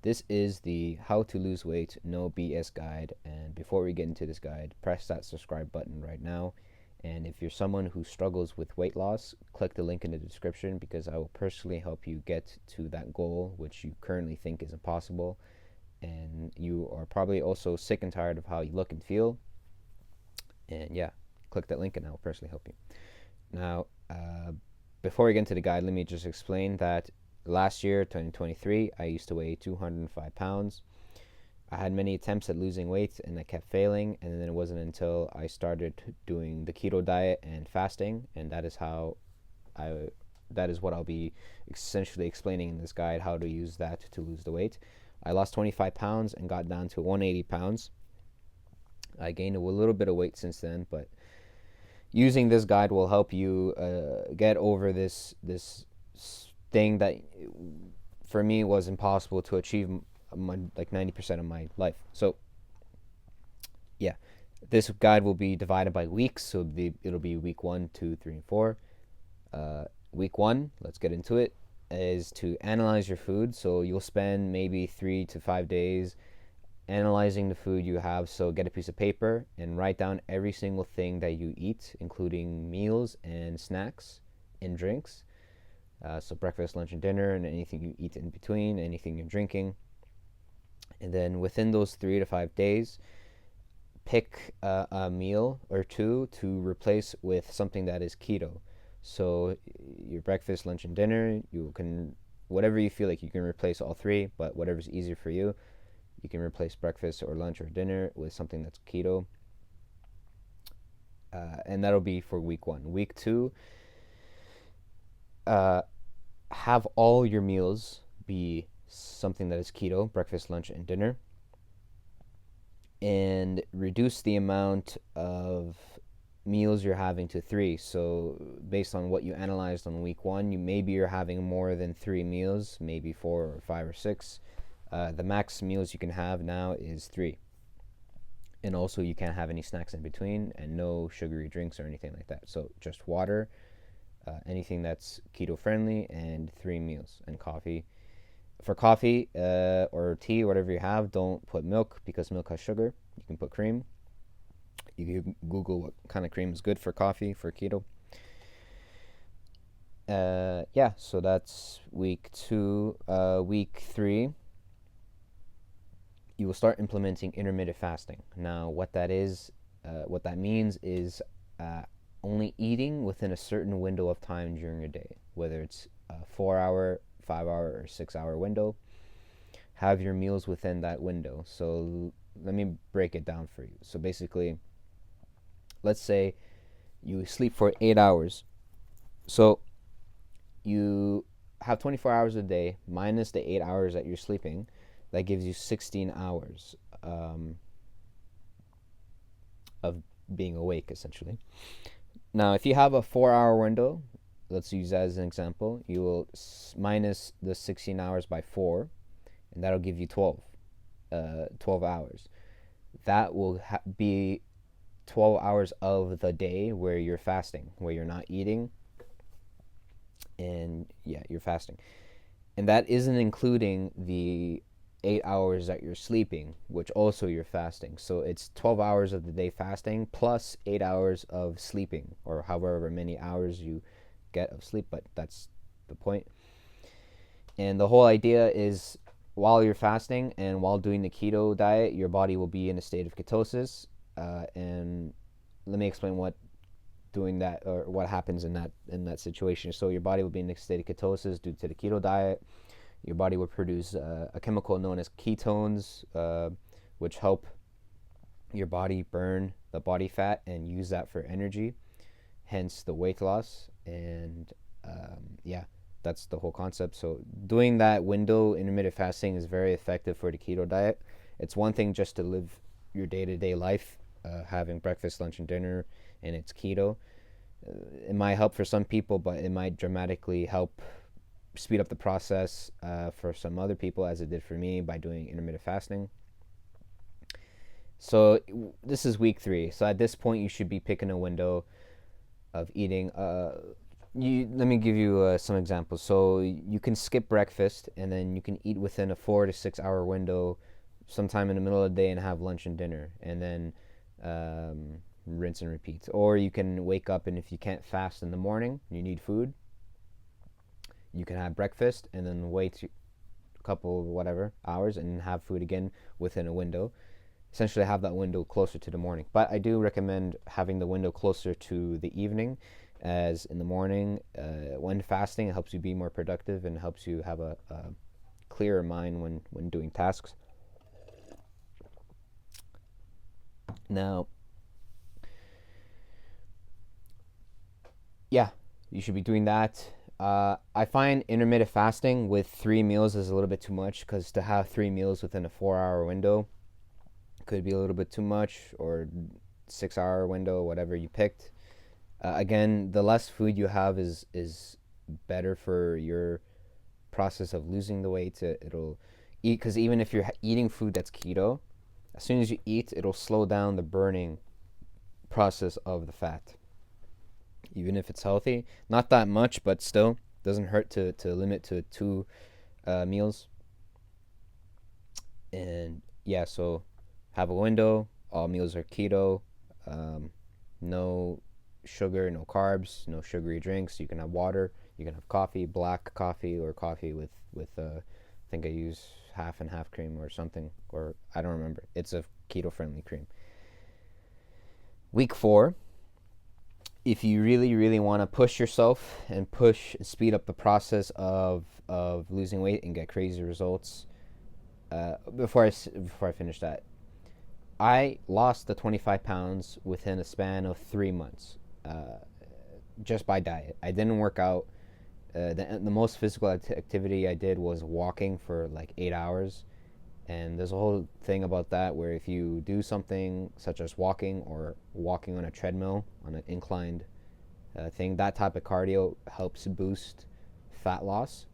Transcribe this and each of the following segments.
This is the How to Lose Weight No BS guide. And before we get into this guide, press that subscribe button right now. And if you're someone who struggles with weight loss, click the link in the description because I will personally help you get to that goal, which you currently think is impossible. And you are probably also sick and tired of how you look and feel. And yeah, click that link and I will personally help you. Now, before we get into the guide, let me just explain that last year, 2023, I used to weigh 205 pounds. I had many attempts at losing weight and I kept failing. And then it wasn't until I started doing the keto diet and fasting, and that is what I'll be essentially explaining in this guide, how to use that to lose the weight. I lost 25 pounds and got down to 180 pounds. I gained a little bit of weight since then, but using this guide will help you get over this thing that for me was impossible to achieve like 90% of my life. So yeah, this guide will be divided by weeks. So it'll be week 1, 2, 3, and 4. Week 1, let's get into it, is to analyze your food. So you'll spend maybe 3 to 5 days analyzing the food you have. So get a piece of paper and write down every single thing that you eat, including meals and snacks and drinks. So breakfast, lunch, and dinner, and anything you eat in between, anything you're drinking. And then within those 3 to 5 days, pick a meal or two to replace with something that is keto. So your breakfast, lunch, and dinner, you can, whatever you feel like, you can replace all 3, but whatever's easier for you. You can replace breakfast or lunch or dinner with something that's keto. And that'll be for week 1. Week 2, have all your meals be something that is keto, breakfast, lunch, and dinner. And reduce the amount of meals you're having to 3. So based on what you analyzed on week 1, you're having more than 3 meals, maybe 4 or 5 or 6. The max meals you can have now is 3. And also you can't have any snacks in between and no sugary drinks or anything like that. So just water, anything that's keto friendly, and 3 meals, and coffee. For coffee or tea, whatever you have, don't put milk because milk has sugar. You can put cream. You can Google what kind of cream is good for coffee for keto. Yeah, so that's week 2. Week 3, you will start implementing intermittent fasting. Now, what that means is only eating within a certain window of time during a day, whether it's a 4-hour, 5-hour, or 6-hour window. Have your meals within that window. So let me break it down for you. So basically, let's say you sleep for 8 hours. So you have 24 hours a day minus the 8 hours that you're sleeping. That gives you 16 hours of being awake, essentially. Now, if you have a 4-hour window, let's use that as an example, you will minus the 16 hours by 4, and that'll give you 12 hours. That will be 12 hours of the day where you're fasting, where you're not eating, and yeah, you're fasting. And that isn't including the 8 hours that you're sleeping, which also you're fasting. So it's 12 hours of the day fasting plus 8 hours of sleeping, or however many hours you get of sleep, but that's the point. And the whole idea is, while you're fasting and while doing the keto diet, your body will be in a state of ketosis. And let me explain what doing that, or what happens in that situation. So your body will be in a state of ketosis due to the keto diet. Your body will produce a chemical known as ketones, which help your body burn the body fat and use that for energy, hence the weight loss. And yeah, that's the whole concept. So doing that window intermittent fasting is very effective for the keto diet. It's one thing just to live your day-to-day life, having breakfast, lunch, and dinner, and it's keto. It might help for some people, but it might dramatically help speed up the process for some other people, as it did for me, by doing intermittent fasting. So this is week 3. So at this point, you should be picking a window of eating Let me give you some examples. So you can skip breakfast, and then you can eat within a 4 to 6 hour window, sometime in the middle of the day, and have lunch and dinner, and then rinse and repeat. Or you can wake up, and if you can't fast in the morning, you need food. You can have breakfast, and then wait a couple whatever hours, and have food again within a window. Essentially, have that window closer to the morning. But I do recommend having the window closer to the evening, as in the morning, when fasting, it helps you be more productive and helps you have a clearer mind when doing tasks. Now, yeah, you should be doing that. I find intermittent fasting with 3 meals is a little bit too much, because to have 3 meals within a 4 hour window could be a little bit too much, or 6 hour window, whatever you picked. Again, the less food you have is better for your process of losing the weight. It'll eat, because even if you're eating food that's keto, as soon as you eat, it'll slow down the burning process of the fat. Even if it's healthy, not that much, but still doesn't hurt to limit to 2 meals. And yeah, so have a window. All meals are keto. No sugar, no carbs, no sugary drinks. You can have water. You can have coffee, black coffee, or coffee with I think I use half and half cream or something, or I don't remember. It's a keto friendly cream. Week 4, if you really want to push yourself and speed up the process of losing weight and get crazy results. Before I finish that, I lost the 25 pounds within a span of 3 months, just by diet. I didn't work out. The most physical activity I did was walking for like 8 hours. And there's a whole thing about that, where if you do something such as walking, or walking on a treadmill on an inclined thing, that type of cardio helps boost fat loss.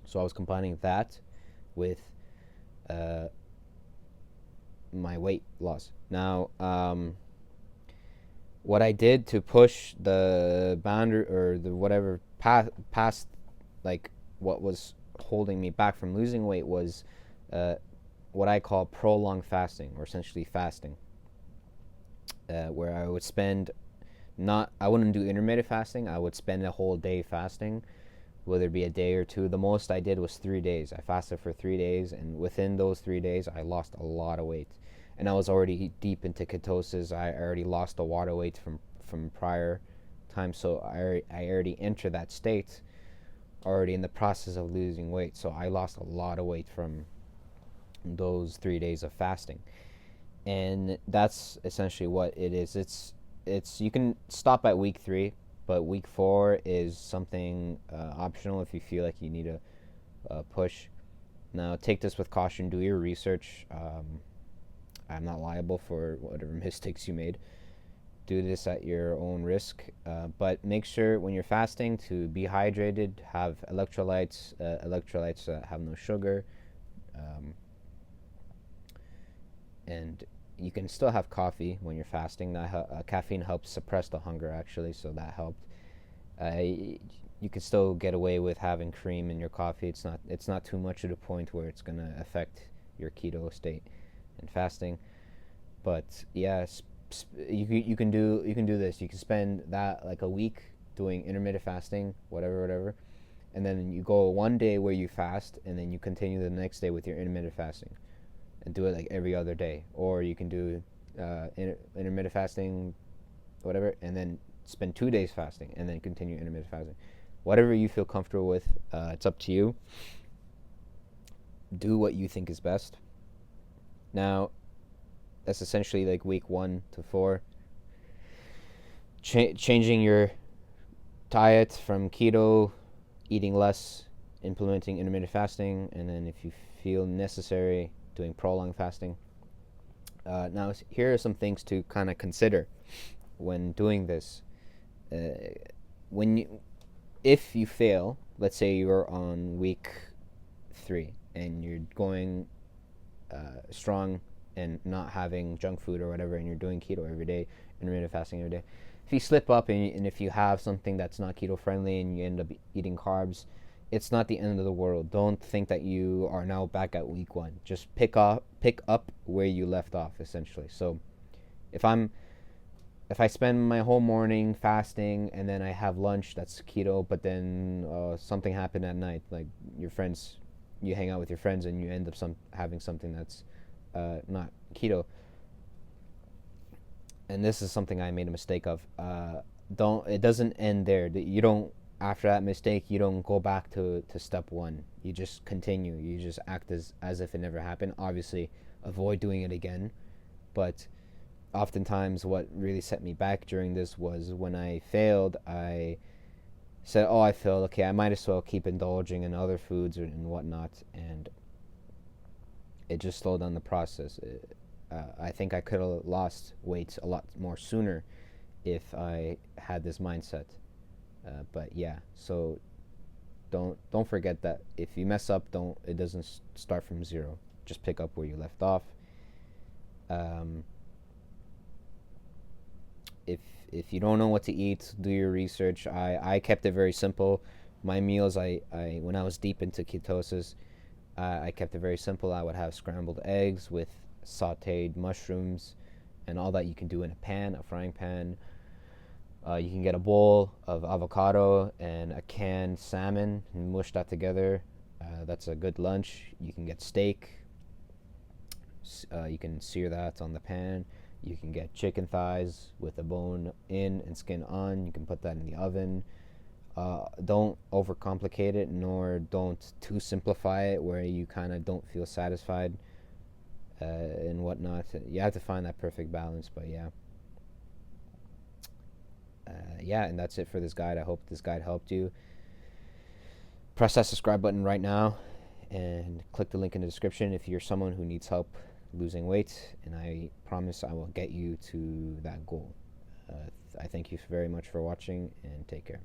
So I was combining that with my weight loss. Now, what I did to push the boundary, or the whatever past like what was holding me back from losing weight, was what I call prolonged fasting, or essentially fasting, where I would spend I wouldn't do intermittent fasting. I would spend a whole day fasting, whether it be a day or two. The most I did was 3 days. I fasted for 3 days, and within those 3 days, I lost a lot of weight. And I was already deep into ketosis. I already lost a lot of weight from prior times, so I already entered that state, already in the process of losing weight. So I lost a lot of weight from those 3 days of fasting, and that's essentially what it is. It's you can stop at week 3, but week 4 is something optional if you feel like you need to push. Now, take this with caution. Do your research. I'm not liable for whatever mistakes you made. Do this at your own risk, but make sure when you're fasting to be hydrated. Have electrolytes that have no sugar, and you can still have coffee when you're fasting. Caffeine helps suppress the hunger, actually, so that helped. You can still get away with having cream in your coffee. It's not too much to the point where it's gonna affect your keto state and fasting. But yeah, you can do this. You can spend that like a week doing intermittent fasting, whatever, and then you go one day where you fast, and then you continue the next day with your intermittent fasting, and do it like every other day. Or you can do intermittent fasting, whatever, and then spend 2 days fasting, and then continue intermittent fasting. Whatever you feel comfortable with, it's up to you. Do what you think is best. Now, that's essentially like week 1 to 4. Changing your diet from keto, eating less, implementing intermittent fasting, and then if you feel necessary, doing prolonged fasting. Now, here are some things to kind of consider when doing this. If you fail, let's say you're on week 3 and you're going strong and not having junk food or whatever, and you're doing keto every day, intermittent fasting every day. if you slip up and if you have something that's not keto friendly and you end up eating carbs, it's not the end of the world. Don't think that you are now back at week one. Just pick up where you left off, essentially. So if I'm if I spend my whole morning fasting and then I have lunch that's keto, but then something happened at night, like your friends, you hang out with your friends and you end up having something that's not keto. And this is something I made a mistake of. Don't It doesn't end there. You don't After that mistake you don't go back to step one. You just continue. You just act as if it never happened. Obviously, avoid doing it again, but oftentimes what really set me back during this was when I failed, I said, oh, I failed, okay, I might as well keep indulging in other foods and whatnot, and it just slowed down the process. I think I could have lost weight a lot more sooner if I had this mindset. But yeah, so don't forget that if you mess up, don't it doesn't start from zero. Just pick up where you left off. Um, if you don't know what to eat, do your research. I kept it very simple. My meals, I when I was deep into ketosis, I kept it very simple. I would have scrambled eggs with sautéed mushrooms and all that you can do in a frying pan. You can get a bowl of avocado and a canned salmon and mush that together. That's a good lunch. You can get steak. You can sear that on the pan. You can get chicken thighs with a bone in and skin on. You can put that in the oven. Don't overcomplicate it, nor don't too simplify it where you kind of don't feel satisfied and whatnot. You have to find that perfect balance, but yeah. Yeah, and that's it for this guide. I hope this guide helped you. Press that subscribe button right now and click the link in the description if you're someone who needs help losing weight, and I promise I will get you to that goal. I thank you very much for watching, and take care.